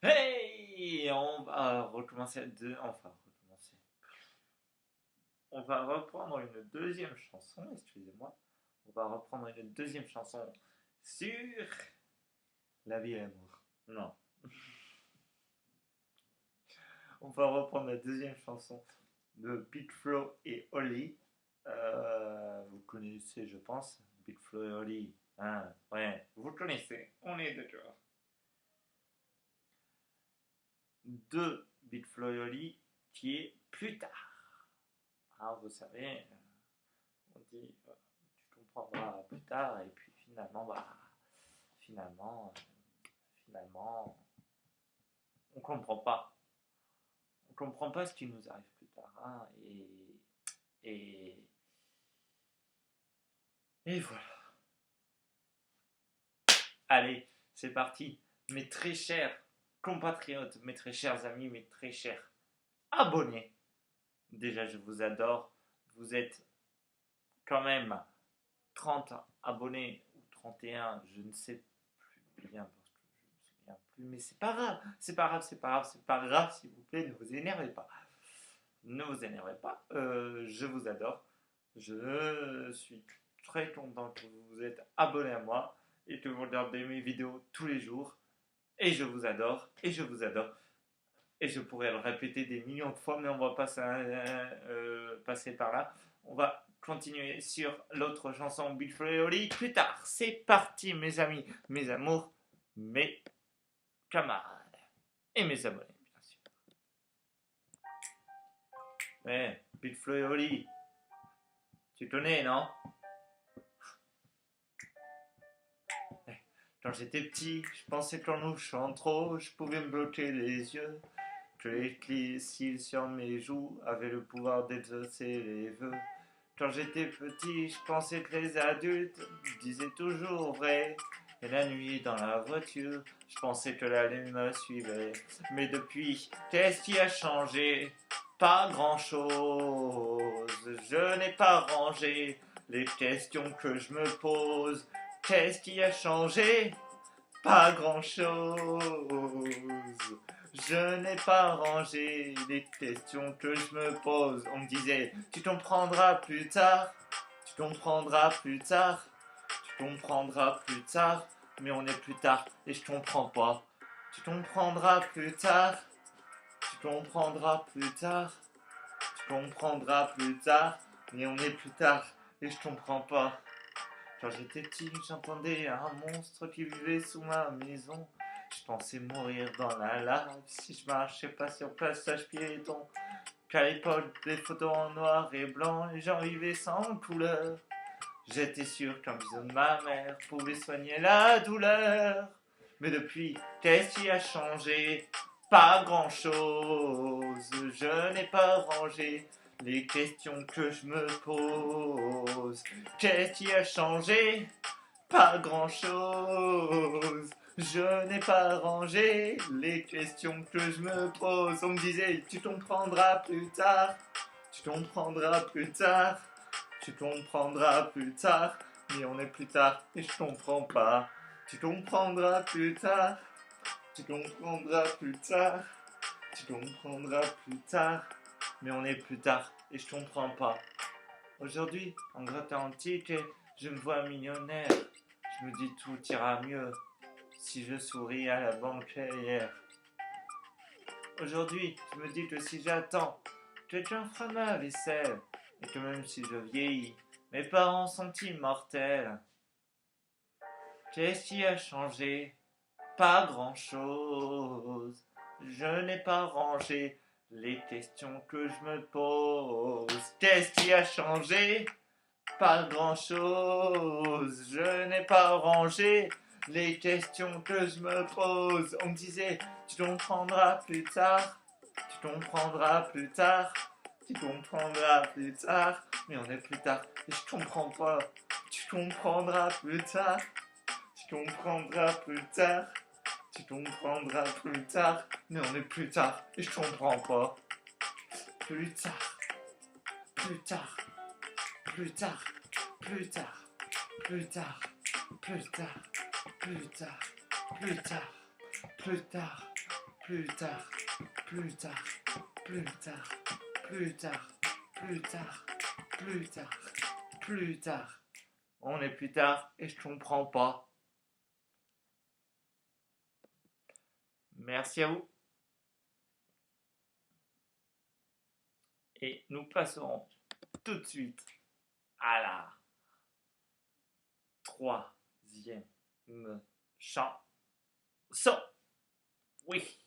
Hey! On va recommencer recommencer. On va reprendre une deuxième chanson, excusez-moi. On va reprendre une deuxième chanson sur la vie et l'amour. Non. On va reprendre la deuxième chanson de Big Flo et Oli. Vous connaissez, je pense, Big Flo et Oli. Hein, ouais, vous connaissez, on est d'accord. De Big Flo et Oli qui est plus tard. Ah, vous savez, on dit tu comprendras plus tard et puis finalement, finalement, on comprend pas. On comprend pas ce qui nous arrive plus tard. Hein, et, et voilà. Allez, c'est parti. Mes très chers compatriotes, mes très chers amis, mes très chers abonnés. Déjà, je vous adore. Vous êtes quand même 30 abonnés ou 31, je ne sais plus bien parce que je ne me souviens plus, mais c'est pas grave, c'est pas grave, c'est pas grave, c'est pas grave, s'il vous plaît, ne vous énervez pas. Ne vous énervez pas, je vous adore. Je suis très content que vous êtes abonné à moi et que vous regardez mes vidéos tous les jours. Et je vous adore, et je vous adore. Et je pourrais le répéter des millions de fois, mais on va pas passer par là. On va continuer sur l'autre chanson Big Flo et Oli plus tard. C'est parti, mes amis, mes amours, mes camarades et mes abonnés, bien sûr. Ouais, Big Flo et Oli, tu connais, non? Quand j'étais petit, je pensais qu'en louchant trop, je pouvais me bloquer les yeux. Que les cils sur mes joues avaient le pouvoir d'exaucer les vœux. Quand j'étais petit, je pensais que les adultes disaient toujours vrai. Et la nuit dans la voiture, je pensais que la lune me suivait. Mais depuis, qu'est-ce qui a changé? Pas grand-chose. Je n'ai pas rangé les questions que je me pose. Qu'est-ce qui a changé? Pas grand-chose. Je n'ai pas rangé les questions que je me pose. On me disait, tu comprendras plus tard, tu comprendras plus tard, tu comprendras plus tard, mais on est plus tard et je comprends pas. Tu comprendras plus tard, tu comprendras plus tard, tu comprendras plus tard, mais on est plus tard et je comprends pas. Quand j'étais petit, j'entendais un monstre qui vivait sous ma maison. Je pensais mourir dans la lave si je marchais pas sur passage piéton. Qu'à l'époque, des photos en noir et blanc et j'en vivais sans couleur. J'étais sûr qu'un bisou de ma mère pouvait soigner la douleur. Mais depuis, qu'est-ce qui a changé? Pas grand-chose. Je n'ai pas rangé les questions que je me pose. Qu'est-ce qui a changé? Pas grand-chose. Je n'ai pas rangé les questions que je me pose. On me disait, tu comprendras plus tard. Tu comprendras plus tard. Tu comprendras plus tard. Mais on est plus tard et je comprends pas. Tu comprendras plus tard. Tu comprendras plus tard. Tu comprendras plus tard. Mais on est plus tard et je comprends pas. Aujourd'hui, en grattant un ticket, je me vois millionnaire. Je me dis tout ira mieux si je souris à la banquière. Aujourd'hui, je me dis que si j'attends, quelqu'un fera ma vaisselle. Et que même si je vieillis, mes parents sont immortels. Qu'est-ce qui a changé? Pas grand-chose. Je n'ai pas rangé les questions que je me pose. Qu'est-ce qui a changé? Pas grand-chose. Je n'ai pas rangé les questions que je me pose. On me disait, tu comprendras plus tard. Tu comprendras plus tard. Tu comprendras plus tard. Mais on est plus tard. Et je comprends pas. Tu comprendras plus tard. Tu comprendras plus tard. Tu comprendras plus tard. Mais on est plus tard. Et je comprends pas. Plus tard. Plus tard. Plus tard. Plus tard. Plus tard. Plus tard. Plus tard. Plus tard. Plus tard. plus tard, plus tard, plus tard, plus tard, plus tard, plus tard, plus tard. On est plus tard et je comprends pas. Merci à vous. Et nous passerons tout de suite à la troisième chanson. Oui.